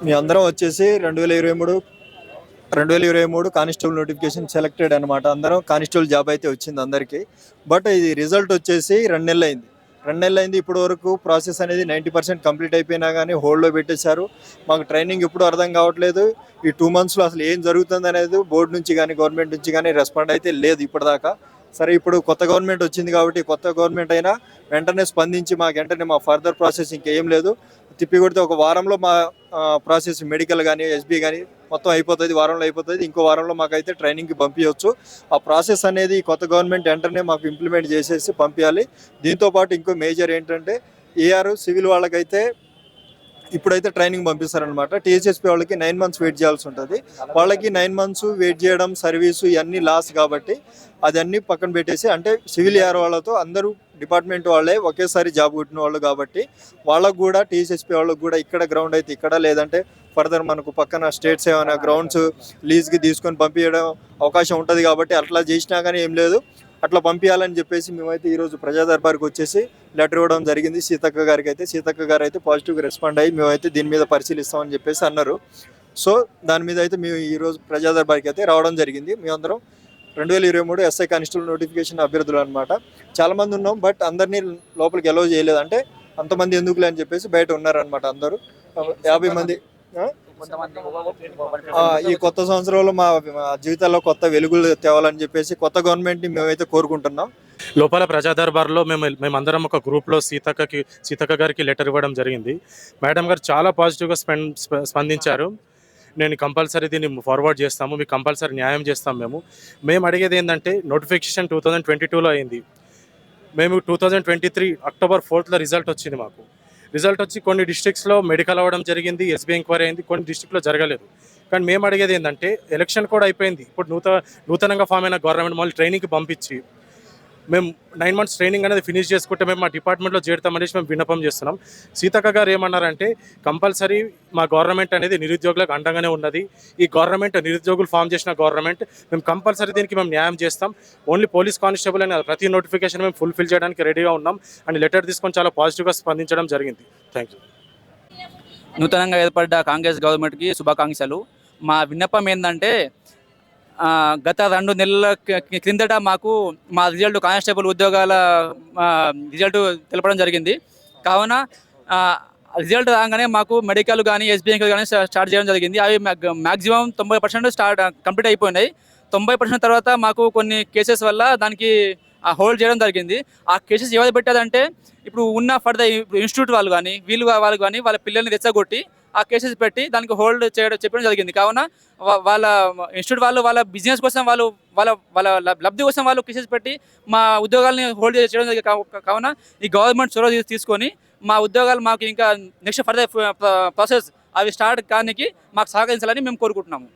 మీ అందరం వచ్చేసి 2023 constable notification selected అనమాట. అందరం కానిస్టేబుల్ జాబ్ అయితే వచ్చింది అందరికీ. బట్ ఇది రిజల్ట్ వచ్చేసి 2 నెలలు అయింది. ఇప్పటి వరకు ప్రాసెస్ అనేది 90% కంప్లీట్ అయిపోయినా కానీ హోల్డ్లో పెట్టేశారు. మాకు ట్రైనింగ్ ఇప్పుడు అర్థం కావట్లేదు. ఈ 2 monthsలో అసలు ఏం జరుగుతుంది అనేది బోర్డు నుంచి కానీ గవర్నమెంట్ నుంచి కానీ రెస్పాండ్ అయితే లేదు ఇప్పటిదాకా. సరే, ఇప్పుడు కొత్త గవర్నమెంట్ వచ్చింది కాబట్టి కొత్త గవర్నమెంట్ అయినా వెంటనే స్పందించి వెంటనే మా ఫర్దర్ ప్రాసెస్ ఇంకేం లేదు, తిప్పికొడితే ఒక వారంలో మా ప్రాసెస్ మెడికల్ కానీ ఎస్బీ కానీ మొత్తం అయిపోతుంది. వారంలో అయిపోతుంది. ఇంకో వారంలో మాకైతే ట్రైనింగ్కి పంపించవచ్చు. ఆ ప్రాసెస్ అనేది కొత్త గవర్నమెంట్ వెంటనే మాకు ఇంప్లిమెంట్ చేసేసి పంపించాలి. దీంతోపాటు ఇంకో మేజర్ ఏంటంటే ఏఆర్ సివిల్ వాళ్ళకైతే ఇప్పుడైతే ట్రైనింగ్ పంపిస్తారనమాట. టీఎస్ఎస్పీ వాళ్ళకి 9 months వెయిట్ చేయాల్సి ఉంటుంది. వాళ్ళకి 9 months వెయిట్ చేయడం, సర్వీసు ఇవన్నీ లాస్ కాబట్టి అదన్నీ పక్కన పెట్టేసి, అంటే సివిల్ ఏఆర్ వాళ్ళతో అందరూ డిపార్ట్మెంట్ వాళ్ళే ఒకేసారి జాబ్ కొట్టిన వాళ్ళు కాబట్టి వాళ్ళకు కూడా టీఎస్ఎస్పీ వాళ్ళకు కూడా ఇక్కడ గ్రౌండ్ అయితే ఇక్కడ, లేదంటే ఫర్దర్ మనకు పక్కన స్టేట్స్ ఏమైనా గ్రౌండ్స్ లీజ్కి తీసుకొని పంపించడం అవకాశం ఉంటుంది కాబట్టి అట్లా చేసినా కానీ ఏం లేదు, అట్లా పంపించాలని చెప్పేసి మేమైతే ఈరోజు ప్రజా దర్బార్కి వచ్చేసి లెటర్ ఇవ్వడం జరిగింది సీతక్క గారికి. అయితే సీతక్క గారు అయితే పాజిటివ్గా రెస్పాండ్ అయ్యి మేమైతే దీని మీద పరిశీలిస్తామని చెప్పేసి అన్నారు. సో దాని మీద అయితే మేము ఈరోజు ప్రజా దర్బార్కి అయితే రావడం జరిగింది. మేమందరం 2023 ఎస్ఐ కానిస్టేబుల్ నోటిఫికేషన్ అభ్యర్థులు అనమాట. చాలామంది ఉన్నాం, బట్ అందరినీ లోపలికి అలౌ చేయలేదు. అంటే అంతమంది ఎందుకులే అని చెప్పేసి బయట ఉన్నారనమాట. అందరూ 50 మంది. ఈ కొత్త సంవత్సరంలో మా జీవితాల్లో కొత్త వెలుగులు తేవాలని చెప్పేసి కొత్త గవర్నమెంట్ని మేమైతే కోరుకుంటున్నాం. లోపల ప్రజా దర్బార్లో మేమందరం ఒక గ్రూప్లో సీతక్క గారికి లెటర్ ఇవ్వడం జరిగింది. మేడం గారు చాలా పాజిటివ్గా స్పందించారు. నేను కంపల్సరీ దీన్ని ఫార్వర్డ్ చేస్తాము, మీకు కంపల్సరీ న్యాయం చేస్తాం. మేము అడిగేది ఏంటంటే, నోటిఫికేషన్ 2022లో అయింది. మేము 2023 October 4th రిజల్ట్ వచ్చింది. మాకు రిజల్ట్ వచ్చి కొన్ని డిస్ట్రిక్ట్స్లో మెడికల్ అవ్వడం జరిగింది, ఎస్బీ ఎంక్వైరీ అయింది, కొన్ని డిస్ట్రిక్ట్లో జరగలేదు. కానీ మేము అడిగేది ఏంటంటే, ఎలక్షన్ కూడా అయిపోయింది. ఇప్పుడు నూతనంగా ఫామ్ అయిన గవర్నమెంట్ మళ్ళీ ట్రైనింగ్కి పంపించి మేము 9 months ట్రైనింగ్ అనేది ఫినిష్ చేసుకుంటే మేము మా డిపార్ట్మెంట్లో చేరుతామనేసి మేము విన్నపం చేస్తున్నాం. సీతక్క గారు ఏమన్నారంటే, కంపల్సరీ మా గవర్నమెంట్ అనేది నిరుద్యోగులకు అండగానే ఉన్నది. ఈ గవర్నమెంట్ నిరుద్యోగులు ఫామ్ చేసిన గవర్నమెంట్, మేము కంపల్సరీ దీనికి మేము న్యాయం చేస్తాం. ఓన్లీ పోలీస్ కానిస్టేబుల్ అని ప్రతి నోటిఫికేషన్ మేము ఫుల్ఫిల్ చేయడానికి రెడీగా ఉన్నాం అని లెటర్ తీసుకొని చాలా పాజిటివ్గా స్పందించడం జరిగింది. Thank you. నూతనంగా ఏర్పడ్డ కాంగ్రెస్ గవర్నమెంట్కి శుభాకాంక్షలు. మా విన్నపం ఏంటంటే, గత 2 నెలల క్రిందట మాకు మా రిజల్ట్ కానిస్టేబుల్ ఉద్యోగాల రిజల్ట్ తెలపడం జరిగింది. కావున రిజల్ట్ రాగానే మాకు మెడికల్ కానీ ఎస్బీఐ కానీ స్టార్ట్ చేయడం జరిగింది. అవి మ్యాక్సిమం 90% కంప్లీట్ అయిపోయినాయి. 90% తర్వాత మాకు కొన్ని కేసెస్ వల్ల దానికి హోల్డ్ చేయడం జరిగింది. ఆ కేసెస్ ఎవరు పెట్టారంటే, ఇప్పుడు ఉన్న ఫర్దర్ ఇన్స్టిట్యూట్ వాళ్ళు కానీ వాళ్ళు కానీ వాళ్ళ పిల్లల్ని తెచ్చగొట్టి ఆ కేసెస్ పెట్టి దానికి హోల్డ్ చెప్పడం జరిగింది. కావున వాళ్ళ ఇన్స్టిట్యూట్ వాళ్ళు వాళ్ళ బిజినెస్ కోసం వాళ్ళ లబ్ధి కోసం వాళ్ళు కేసెస్ పెట్టి మా ఉద్యోగాలని హోల్డ్ చేయడం జరిగింది. కావున ఈ గవర్నమెంట్ చొరవ తీసుకొని మా ఉద్యోగాలు మాకు ఇంకా నెక్స్ట్ ఫర్దర్ ప్రాసెస్ అవి స్టార్ట్ కానికి మాకు సహకరించాలని మేము కోరుకుంటున్నాము.